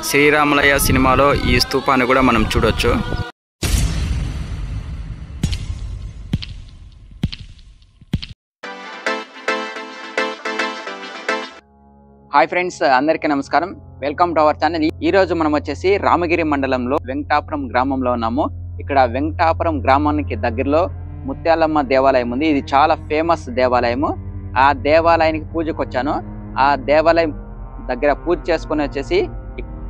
శ్రీరాములయ్య సినిమాలో ఈ స్తూపాన్ని కూడా మనం చూడొచ్చు. హాయ్ ఫ్రెండ్స్, అందరికీ నమస్కారం. Welcome to our channel. ఈ రోజు మనం వచ్చేసి రామగిరి మండలంలో వెంకటాపురం గ్రామంలో ఉన్నాము. ఇక్కడ వెంకటాపురం గ్రామానికి దగ్గరలో ముత్యాలమ్మ దేవాలయం ఉంది. ఇది చాలా ఫేమస్ దేవాలయము. ఆ దేవాలయానికి పూజకు వచ్చాను. ఆ దేవాలయం దగ్గర పూజ చేసుకుని వచ్చేసి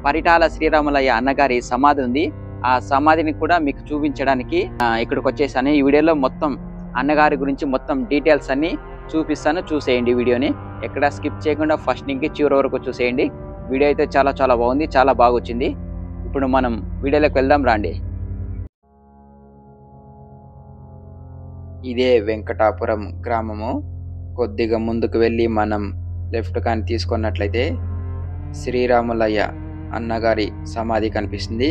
పరిటాల శ్రీరాములయ్య అన్నగారి సమాధి ఉంది. ఆ సమాధిని కూడా మీకు చూపించడానికి ఇక్కడికి వచ్చేసాను. ఈ వీడియోలో మొత్తం అన్నగారి గురించి మొత్తం డీటెయిల్స్ అన్ని చూపిస్తాను. చూసేయండి వీడియోని, ఎక్కడ స్కిప్ చేయకుండా ఫస్ట్ నుంచి చివరి వరకు చూసేయండి. వీడియో అయితే చాలా బాగుంది, చాలా బాగా వచ్చింది. ఇప్పుడు మనం వీడియోలోకి వెళ్దాం రండి. ఇదే వెంకటాపురం గ్రామము. కొద్దిగా ముందుకు వెళ్ళి మనం లెఫ్ట్ కానీ తీసుకున్నట్లయితే శ్రీరాములయ్య అన్నగారి సమాధి కనిపిస్తుంది.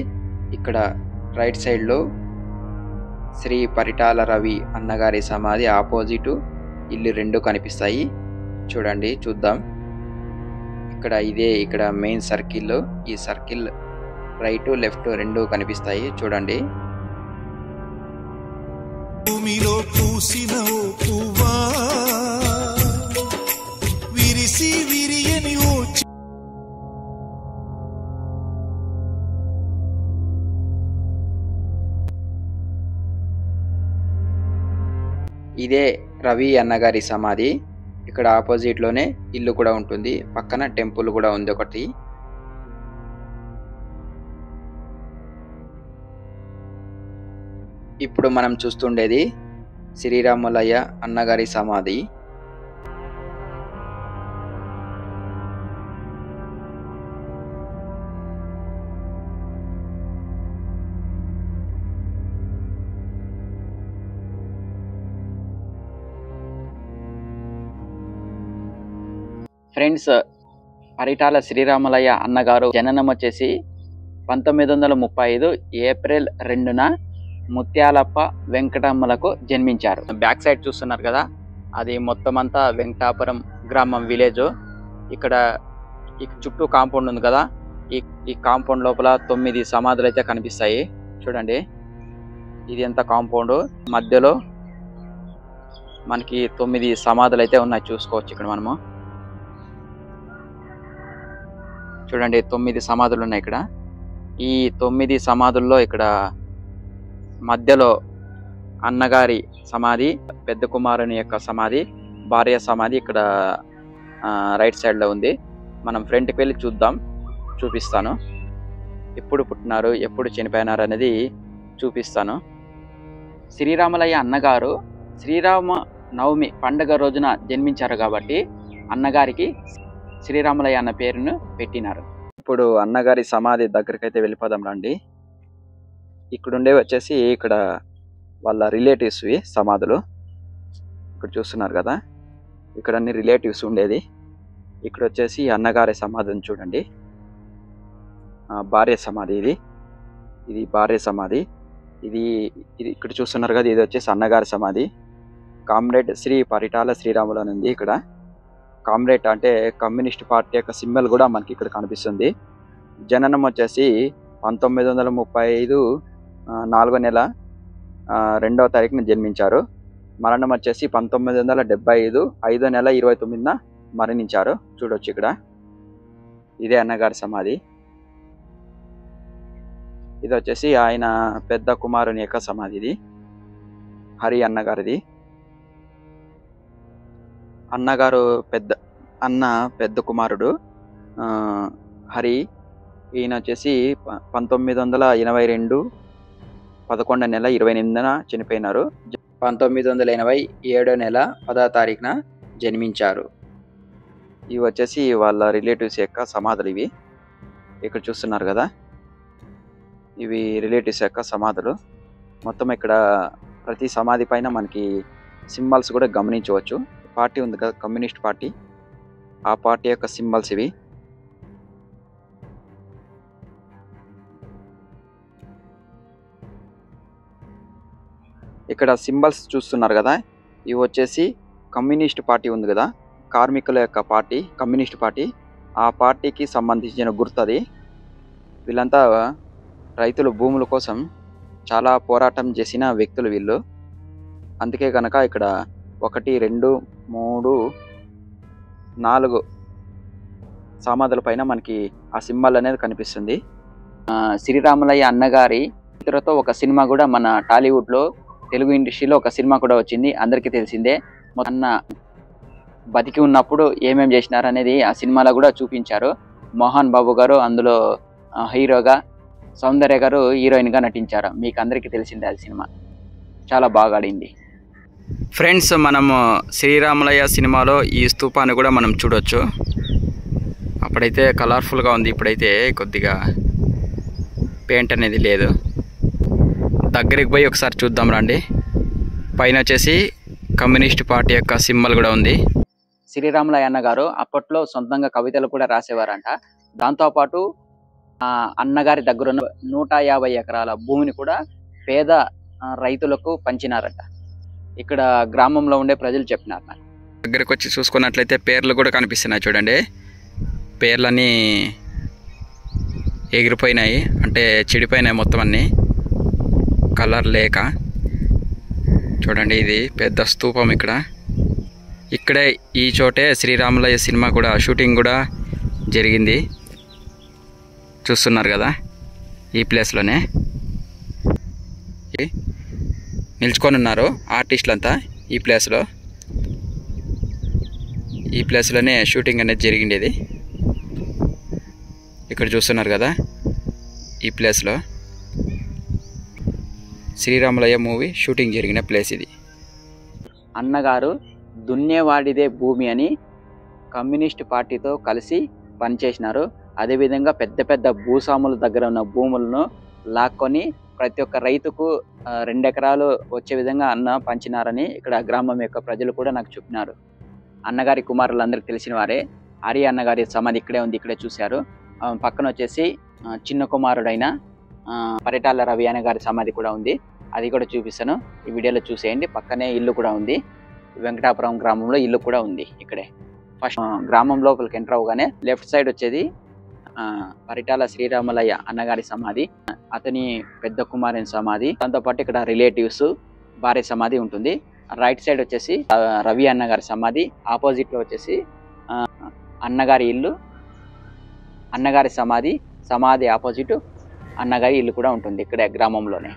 ఇక్కడ రైట్ సైడ్లో శ్రీ పరిటాల రవి అన్నగారి సమాధి ఆపోజిట్ ఇల్లు రెండు కనిపిస్తాయి. చూడండి, చూద్దాం. ఇక్కడ మెయిన్ సర్కిల్, ఈ సర్కిల్ రైట్ లెఫ్ట్ రెండు కనిపిస్తాయి. చూడండి. భూమిలో పూసిన ఓ పువ్వా విరిసి విరియని ఓ ఇదే రవి అన్నగారి సమాధి. ఇక్కడ ఆపోజిట్ లోనే ఇల్లు కూడా ఉంటుంది. పక్కన టెంపుల్ కూడా ఉంది ఒకటి. ఇప్పుడు మనం చూస్తుండేది శ్రీరాములయ్య అన్నగారి సమాధి. ఫ్రెండ్స్, పరిటాల శ్రీరాములయ్య అన్నగారు జననం వచ్చేసి 1935 ఏప్రిల్ 2న ముత్యాలప్ప వెంకటమ్మలకు జన్మించారు. బ్యాక్ సైడ్ చూస్తున్నారు కదా, అది మొత్తం అంతా వెంకటాపురం గ్రామం విలేజ్. ఇక్కడ చుట్టూ కాంపౌండ్ ఉంది కదా, ఈ కాంపౌండ్ లోపల 9 సమాధులు అయితే కనిపిస్తాయి. చూడండి, ఇది ఎంత కాంపౌండ్, మధ్యలో మనకి 9 సమాధులు అయితే ఉన్నాయి. చూసుకోవచ్చు ఇక్కడ మనము. చూడండి, 9 సమాధులు ఉన్నాయి ఇక్కడ. ఈ 9 సమాధుల్లో ఇక్కడ మధ్యలో అన్నగారి సమాధి, పెద్ద కుమారుని యొక్క సమాధి, భార్య సమాధి ఇక్కడ రైట్ సైడ్ లో ఉంది. మనం ఫ్రంట్కి వెళ్ళి చూపిస్తాను. ఎప్పుడు పుట్టినారు, ఎప్పుడు చనిపోయినారు అనేది చూపిస్తాను. శ్రీరాములయ్య అన్నగారు శ్రీరామ నవమి పండుగ రోజున జన్మించారు కాబట్టి అన్నగారికి శ్రీరాములయ్య అన్న పేరును పెట్టినారు. ఇప్పుడు అన్నగారి సమాధి దగ్గరికి అయితే వెళ్ళిపోదాం రండి. ఇక్కడ ఉండేవి వచ్చేసి ఇక్కడ వాళ్ళ రిలేటివ్స్వి సమాధులు. ఇక్కడ చూస్తున్నారు కదా, ఇక్కడ అన్ని రిలేటివ్స్ ఉండేది. ఇక్కడ వచ్చేసి అన్నగారి సమాధిని చూడండి, భార్య సమాధి. ఇది భార్య సమాధి. ఇది ఇక్కడ చూస్తున్నారు కదా, ఇది వచ్చేసి అన్నగారి సమాధి. కామ్రేడ్ శ్రీ పరిటాల శ్రీరాములు అని ఉంది. ఇక్కడ కామ్రేడ్ అంటే కమ్యూనిస్ట్ పార్టీ యొక్క సింబల్ కూడా మనకి ఇక్కడ కనిపిస్తుంది. జననం వచ్చేసి 1935 4వ నెల 2వ తారీఖున జన్మించారు. మరణం వచ్చేసి 1975 5వ నెల 29న మరణించారు. చూడొచ్చు ఇక్కడ, ఇదే అన్నగారి సమాధి. ఇది వచ్చేసి ఆయన పెద్ద కుమారుని యొక్క సమాధి. ఇది హరి అన్నగారిది. అన్నగారు పెద్ద కుమారుడు హరి. ఈయన వచ్చేసి 1982 11వ నెల 28న చనిపోయినారు. 1980 7వ నెల 10వ తారీఖున జన్మించారు. ఇవి వచ్చేసి వాళ్ళ రిలేటివ్స్ యొక్క సమాధులు. ఇవి ఇక్కడ చూస్తున్నారు కదా, ఇవి రిలేటివ్స్ యొక్క సమాధులు. మొత్తం ఇక్కడ ప్రతి సమాధి పైన మనకి సింబల్స్ కూడా గమనించవచ్చు. పార్టీ ఉంది కదా, కమ్యూనిస్ట్ పార్టీ, ఆ పార్టీ యొక్క సింబల్స్ ఇవి. ఇక్కడ సింబల్స్ చూస్తున్నారు కదా, ఇవి వచ్చేసి కమ్యూనిస్ట్ పార్టీ ఉంది కదా, కార్మికుల యొక్క పార్టీ, కమ్యూనిస్ట్ పార్టీ, ఆ పార్టీకి సంబంధించిన గుర్తు అది. వీళ్ళంతా రైతులు భూముల కోసం చాలా పోరాటం చేసిన వ్యక్తులు వీళ్ళు. అందుకే కనుక ఇక్కడ 1, 2, 3, 4 సమాధుల పైన మనకి ఆ సింబల్ అనేది కనిపిస్తుంది. శ్రీరాములయ్య అన్నగారి ఇతరతో ఒక సినిమా కూడా మన టాలీవుడ్లో తెలుగు ఇండస్ట్రీలో ఒక సినిమా కూడా వచ్చింది, అందరికీ తెలిసిందే. అన్న బతికి ఉన్నప్పుడు ఏమేం చేసినారు అనేది ఆ సినిమాలో కూడా చూపించారు. మోహన్ బాబు గారు అందులో హీరోగా, సౌందర్య గారు హీరోయిన్గా నటించారు. మీకు అందరికీ తెలిసిందే అది సినిమా, చాలా బాగా ఆడింది. ఫ్రెండ్స్, మనము శ్రీరాములయ్య సినిమాలో ఈ స్తూపాన్ని కూడా మనం చూడొచ్చు. అప్పుడైతే కలర్ఫుల్గా ఉంది, ఇప్పుడైతే కొద్దిగా పెయింట్ అనేది లేదు. దగ్గరికి పోయి ఒకసారి చూద్దాం రండి. పైన వచ్చేసి కమ్యూనిస్ట్ పార్టీ యొక్క సింబల్ కూడా ఉంది. శ్రీరాములయ్య అన్న గారు అప్పట్లో సొంతంగా కవితలు కూడా రాసేవారంట. దాంతోపాటు అన్నగారి దగ్గర ఉన్న 150 ఎకరాల భూమిని కూడా పేద రైతులకు పంచినారట. ఇక్కడ గ్రామంలో ఉండే ప్రజలు చెప్పినారు. నాకు దగ్గరకు వచ్చి చూసుకున్నట్లయితే పేర్లు కూడా కనిపిస్తున్నాయి చూడండి. పేర్లన్నీ ఎగిరిపోయినాయి, అంటే చెడిపోయినాయి మొత్తం అన్నీ, కలర్ లేక. చూడండి, ఇది పెద్ద స్తూపం. ఇక్కడే ఈ చోటే శ్రీరాములయ్య సినిమా కూడా షూటింగ్ కూడా జరిగింది. చూస్తున్నారు కదా, ఈ ప్లేస్లోనే నిల్చుకొని ఉన్నారు ఆర్టిస్టులంతా. ఈ ప్లేస్లోనే షూటింగ్ అనేది జరిగిండేది. ఇక్కడ చూస్తున్నారు కదా, ఈ ప్లేస్లో శ్రీరాములయ్య మూవీ షూటింగ్ జరిగిన ప్లేస్ ఇది. అన్నగారు దున్నేవాడిదే భూమి అని కమ్యూనిస్ట్ పార్టీతో కలిసి పనిచేసినారు. అదేవిధంగా పెద్ద పెద్ద భూస్వాముల దగ్గర ఉన్న భూములను లాక్కొని ప్రతి ఒక్క రైతుకు 2 ఎకరాలు వచ్చే విధంగా అన్న పంచినారని ఇక్కడ గ్రామం యొక్క ప్రజలు కూడా నాకు చెప్పినారు. అన్నగారి కుమారులందరికీ తెలిసిన వారే. ఆర్య అన్నగారి సమాధి ఇక్కడే ఉంది, ఇక్కడే చూశారు. పక్కన వచ్చేసి చిన్న కుమారుడైన పరిటాల రవి అన్నగారి సమాధి కూడా ఉంది, అది కూడా చూపిస్తాను. ఈ వీడియోలో చూసేయండి. పక్కనే ఇల్లు కూడా ఉంది, వెంకటాపురం గ్రామంలో ఇల్లు కూడా ఉంది. ఇక్కడే ఫస్ట్ గ్రామం లోపలికి ఎంటర్ అవగానే లెఫ్ట్ సైడ్ వచ్చేది పరిటాల శ్రీరాములయ్య అన్నగారి సమాధి, అతని పెద్ద కుమారుని సమాధి, దాంతోపాటు ఇక్కడ రిలేటివ్స్ భార్య సమాధి ఉంటుంది. రైట్ సైడ్ వచ్చేసి రవి అన్నగారి సమాధి, ఆపోజిట్లో వచ్చేసి అన్నగారి ఇల్లు, అన్నగారి సమాధి ఆపోజిట్ అన్నగారి ఇల్లు కూడా ఉంటుంది ఇక్కడే గ్రామంలోనే.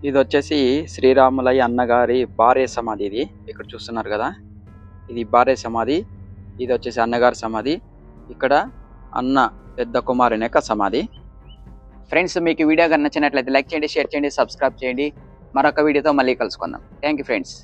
ఇది వచ్చేసి శ్రీరాములయ్య అన్నగారి భార్య సమాధి. ఇది ఇక్కడ చూస్తున్నారు కదా, ఇది భార్య సమాధి, ఇది వచ్చేసి అన్నగారి సమాధి, ఇక్కడ అన్న పెద్ద కుమారుని యొక్క సమాధి. ఫ్రెండ్స్, మీకు వీడియో నచ్చినట్లయితే లైక్ చేయండి, షేర్ చేయండి, సబ్స్క్రైబ్ చేయండి. మరొక వీడియోతో మళ్ళీ కలుసుకుందాం. Thank you friends.